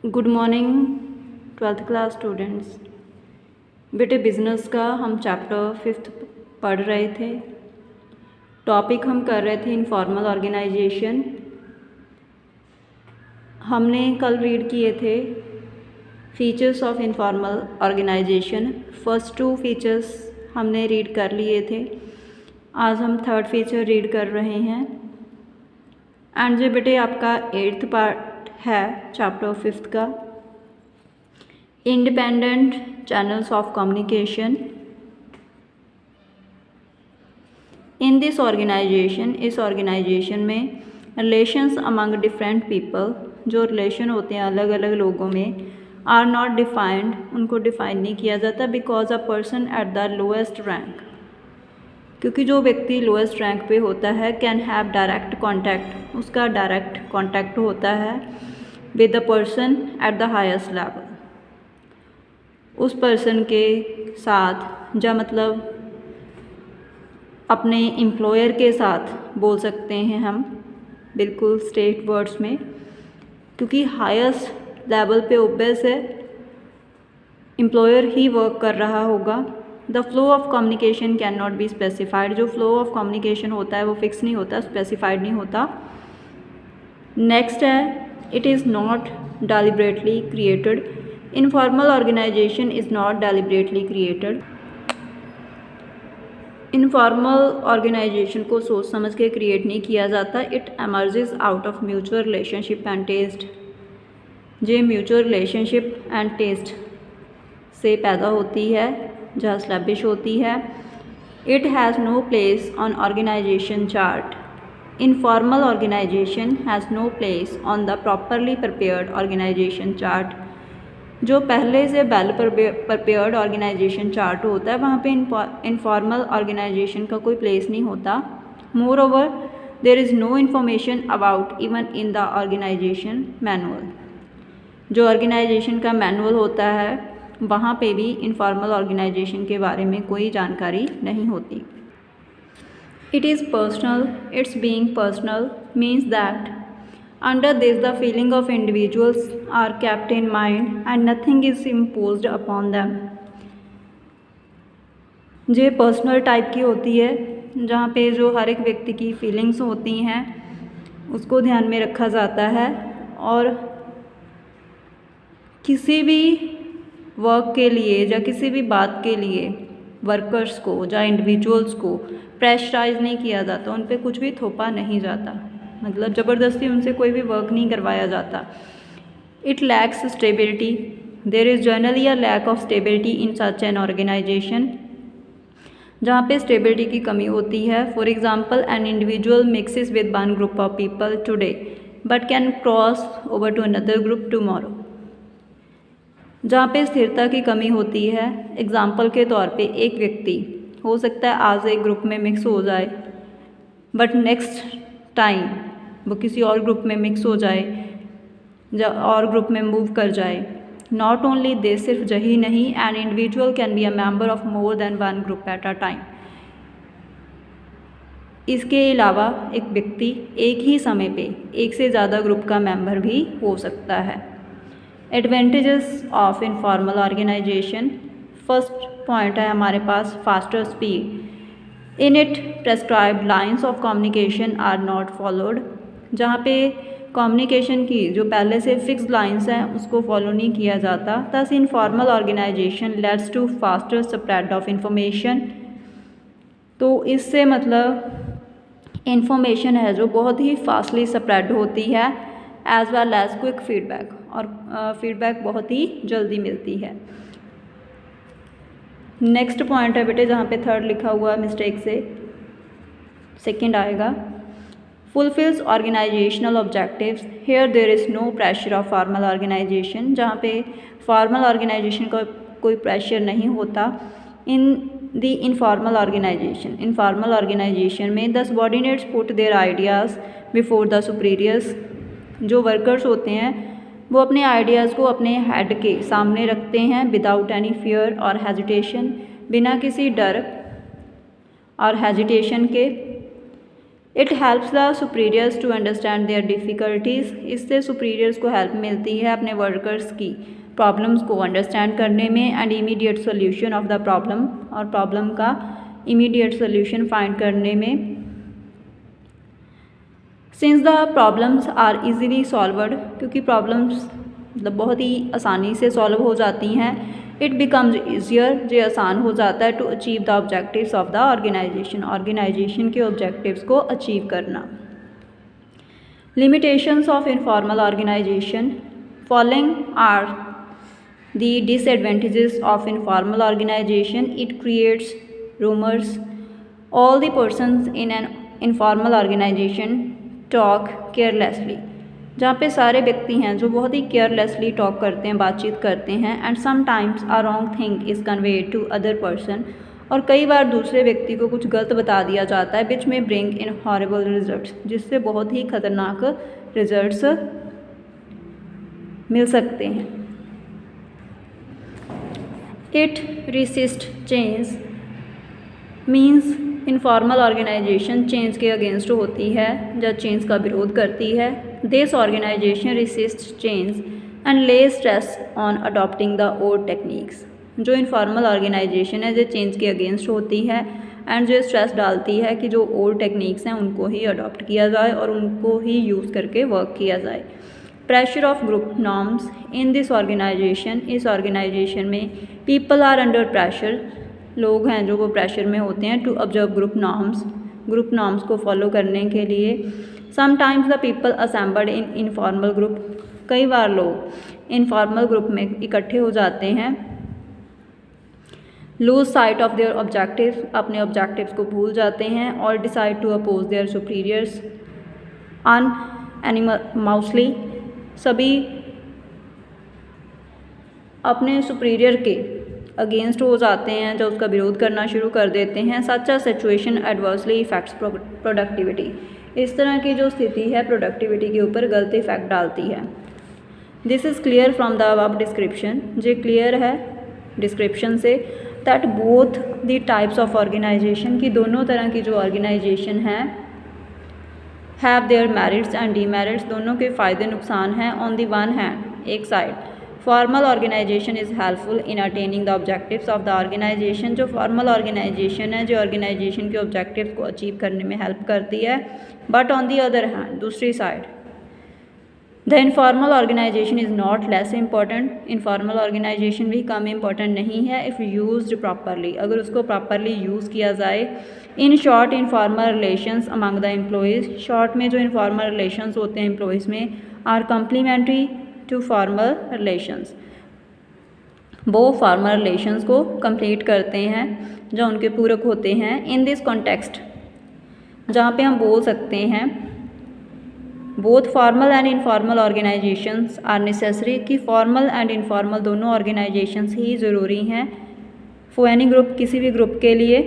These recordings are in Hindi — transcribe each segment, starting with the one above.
Good morning 12th class students. बेटे बिज़नेस का हम चैप्टर 5th पढ़ रहे थे। टॉपिक हम कर रहे थे इनफॉर्मल ऑर्गेनाइजेशन। हमने कल रीड किए थे features of informal organisation. First 2 features हमने रीड कर लिए थे। आज हम 3rd फीचर रीड कर रहे हैं। एंड जो बेटे आपका 8th पार्ट है चैप्टर 5th का, independent channels of communication. In this organisation, इस ऑर्गेनाइजेशन में रिलेशंस अमंग डिफरेंट पीपल, जो रिलेशन होते हैं अलग अलग लोगों में, आर नॉट डिफाइंड, उनको डिफाइन नहीं किया जाता because a person at the lowest rank, क्योंकि जो व्यक्ति लोएस्ट रैंक पे होता है कैन हैव डायरेक्ट कॉन्टैक्ट, उसका डायरेक्ट कॉन्टैक्ट होता है with the person at the highest level, उस पर्सन के साथ, या मतलब अपने एम्प्लॉयर के साथ बोल सकते हैं हम बिल्कुल स्ट्रेट वर्ड्स में, क्योंकि हाईएस्ट लेवल पे ऑब्वियस है एम्प्लॉयर ही वर्क कर रहा होगा। The flow of communication can not be specified, जो फ्लो ऑफ कम्युनिकेशन होता है वो फिक्स नहीं होता, स्पेसिफाइड नहीं होता। नेक्स्ट है it is not deliberately created. Informal organisation is not deliberately created. Informal organisation को सोच समझ के क्रिएट नहीं किया जाता। It emerges out of mutual relationship and taste, जो म्यूचुअल रिलेशनशिप एंड टेस्ट से पैदा होती है, जहाँ स्लैबिश होती है। It has no place on organisation chart. Informal organisation has no place on the properly prepared organisation chart. जो पहले से वेल प्रिपेयर्ड ऑर्गेनाइजेशन चार्ट होता है वहाँ पे इनफॉर्मल ऑर्गेनाइजेशन का कोई प्लेस नहीं होता। Moreover there is no information about even in the organisation manual. जो ऑर्गेनाइजेशन का मैनुअल होता है वहाँ पे भी इनफॉर्मल ऑर्गेनाइजेशन के बारे में कोई जानकारी नहीं होती। It is personal, it's being personal means that under this the feeling of individuals are kept in mind and nothing is imposed upon them। ये पर्सनल टाइप की होती है, जहाँ पे जो हर एक व्यक्ति की फीलिंग्स होती हैं उसको ध्यान में रखा जाता है, और किसी भी वर्क के लिए या किसी भी बात के लिए वर्कर्स को या इंडिविजुअल्स को प्रेशराइज नहीं किया जाता, उन पे कुछ भी थोपा नहीं जाता, मतलब ज़बरदस्ती उनसे कोई भी वर्क नहीं करवाया जाता। It lacks stability, there is generally a lack of stability in such an organisation, जहाँ पे स्टेबिलिटी की कमी होती है। For example an individual mixes with one group of people today but can cross over to another group tomorrow, जहाँ पे स्थिरता की कमी होती है। एग्जाम्पल के तौर पे एक व्यक्ति हो सकता है आज एक ग्रुप में मिक्स हो जाए बट नेक्स्ट टाइम वो किसी और ग्रुप में मिक्स हो जाए या और ग्रुप में मूव कर जाए। नॉट ओनली दिस, सिर्फ यही नहीं, an individual can be a member of more than one group at a time. इसके अलावा एक व्यक्ति एक ही समय पे एक से ज़्यादा ग्रुप का मेंबर भी हो सकता है। Advantages of informal organisation. First point है हमारे पास faster speed. In it prescribed lines of communication are not followed, जहाँ पे कम्युनिकेशन की जो पहले से फिक्स लाइन्स हैं उसको फॉलो नहीं किया जाता। Thus informal organisation leads to faster spread of information. तो इससे मतलब इंफॉर्मेशन है जो बहुत ही फास्टली स्प्रेड होती है, as well as quick feedback, और फीडबैक बहुत ही जल्दी मिलती है। नेक्स्ट पॉइंट है बेटे जहाँ पे 3rd लिखा हुआ है मिस्टेक से, 2nd आएगा। Fulfills organizational objectives, here there is no pressure of formal organization, जहाँ पे फॉर्मल ऑर्गेनाइजेशन का कोई प्रेशर नहीं होता। In the informal organization, informal organization में the subordinates put their ideas before the superiors, जो वर्कर्स होते हैं वो अपने आइडियाज़ को अपने हेड के सामने रखते हैं विदाउट एनी फियर और हेजिटेशन, बिना किसी डर और हेजिटेशन के। It helps the superiors to understand their difficulties, इससे सुपीरियर्स को हेल्प मिलती है अपने वर्कर्स की प्रॉब्लम्स को अंडरस्टैंड करने में and immediate solution of the problem, और प्रॉब्लम का इमीडिएट सोल्यूशन फाइंड करने में। Since the problems are easily solved, क्योंकि प्रॉब्लम्स मतलब बहुत ही आसानी से सॉल्व हो जाती हैं, इट बिकम्स ईजियर, जो आसान हो जाता है to achieve the objectives of the organisation, organisation के ऑब्जेक्टिव्स को अचीव करना। Limitations of informal organisation, following are the disadvantages of informal organisation, it creates rumours, all the persons in an informal organisation talk carelessly, जहाँ पे सारे व्यक्ति हैं जो बहुत ही केयरलेसली टॉक करते हैं, बातचीत करते हैं, and sometimes a wrong thing is conveyed to other person, और कई बार दूसरे व्यक्ति को कुछ गलत बता दिया जाता है, विच में ब्रिंग इन हॉरेबल रिजल्ट्स, जिससे बहुत ही खतरनाक रिजल्ट्स मिल सकते हैं। It resist change, means informal organization change के अगेंस्ट होती है, जब चेंज का विरोध करती है। This organization resist change and lay stress on adopting the old techniques, जो इनफॉर्मल ऑर्गेनाइजेशन है जो चेंज के अगेंस्ट होती है एंड जो स्ट्रेस डालती है कि जो ओल्ड टेक्निक्स हैं उनको ही अडॉप्ट किया जाए और उनको ही यूज़ करके वर्क किया जाए। Pressure of group norms in this organisation, इस ऑर्गेनाइजेशन में पीपल आर अंडर प्रेशर, लोग हैं जो वो प्रेशर में होते हैं टू ऑब्जर्व ग्रुप नॉर्म्स को फॉलो करने के लिए। Sometimes the people assembled in informal group, कई बार लोग इनफॉर्मल ग्रुप में इकट्ठे हो जाते हैं। Lose sight of their objectives, अपने ऑब्जेक्टिव्स को भूल जाते हैं, और decide to oppose their superiors unanimously, सभी अपने सुपीरियर के अगेंस्ट हो जाते हैं, जो उसका विरोध करना शुरू कर देते हैं। Such a situation adversely affects productivity, इस तरह की जो स्थिति है प्रोडक्टिविटी के ऊपर गलत इफेक्ट डालती है। This is clear from the above description, ये क्लियर है डिस्क्रिप्शन से, that both the types of organisation, की दोनों तरह की जो ऑर्गेनाइजेशन है have their merits and demerits, दोनों के फ़ायदे नुकसान हैं। ऑन द वन हैंड, एक side, formal organisation is helpful in attaining the objectives of the organisation, जो फॉर्मल ऑर्गेनाइजेशन है जो ऑर्गेनाइजेशन के ऑब्जेक्टिव्स को अचीव करने में हेल्प करती है। But on the other hand, दूसरी side, the informal organisation is not less important, informal organization भी कम इम्पॉर्टेंट नहीं है इफ़ यूज्ड प्रॉपरली, अगर उसको प्रॉपरली यूज़ किया जाए। In short, informal relations among the employees, short में जो इनफॉर्मल रिलेशंस होते हैं एम्प्लॉयज़ में, are complementary to formal relations, वो फॉर्मल रिलेशंस को कंप्लीट करते हैं, जो उनके पूरक होते हैं। इन दिस कॉन्टेक्स्ट, जहाँ पे हम बोल सकते हैं both formal and informal organisations are necessary, कि फॉर्मल एंड इनफॉर्मल दोनों ऑर्गेनाइजेशंस ही ज़रूरी हैं फॉर एनी ग्रुप, किसी भी ग्रुप के लिए,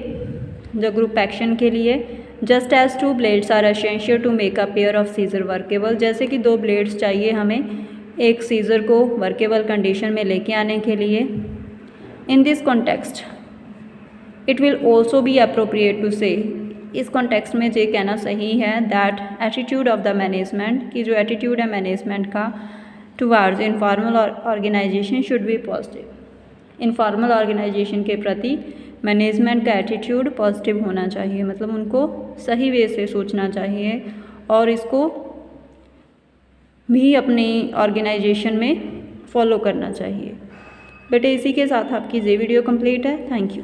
जो ग्रुप एक्शन के लिए। Just as two blades are essential to make a pair of scissor workable, जैसे कि दो ब्लेड्स चाहिए हमें एक सीज़र को वर्केबल कंडीशन में लेके आने के लिए। In this context it will also be appropriate to say, इस कॉन्टेक्स्ट में ये कहना सही है that attitude of the management, की जो एटीट्यूड है मैनेजमेंट का towards informal organisation should be positive, informal organisation के प्रति मैनेजमेंट का एटीट्यूड पॉजिटिव होना चाहिए, मतलब उनको सही वे से सोचना चाहिए और इसको भी अपनी ऑर्गेनाइजेशन में फॉलो करना चाहिए। बेटे इसी के साथ आपकी ये वीडियो कंप्लीट है। Thank you.